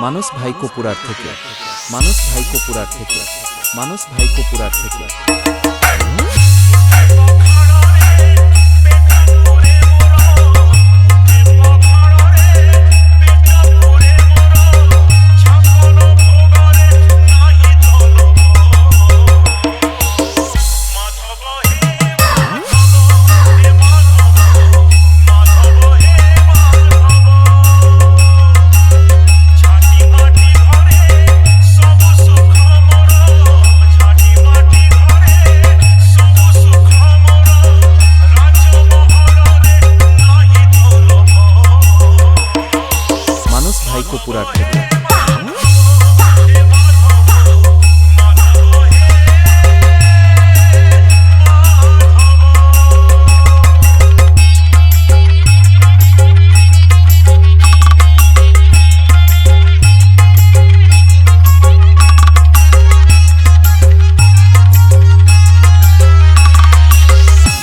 মানস ভাই কপুরার থেকে, মানস ভাই কপুরার থেকে, মানস ভাই কপুরার থেকে। ভাই কপুরার থেকে।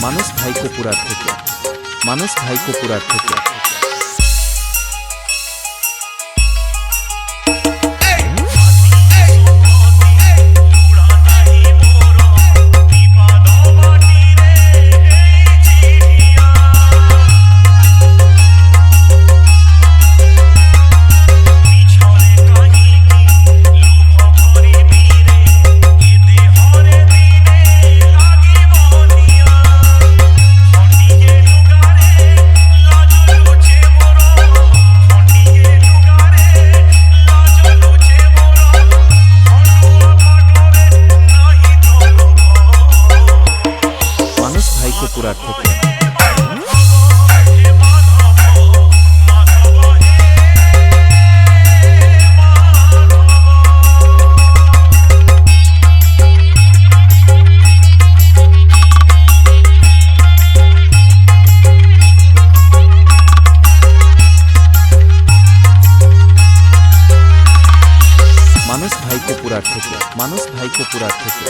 মানস ভাই কপুরার থেকে, মানস ভাই কপুরার থেকে। কপুরার থেকে। মানস ভাই কপুরার থেকে, মানস ভাই কপুরার থেকে।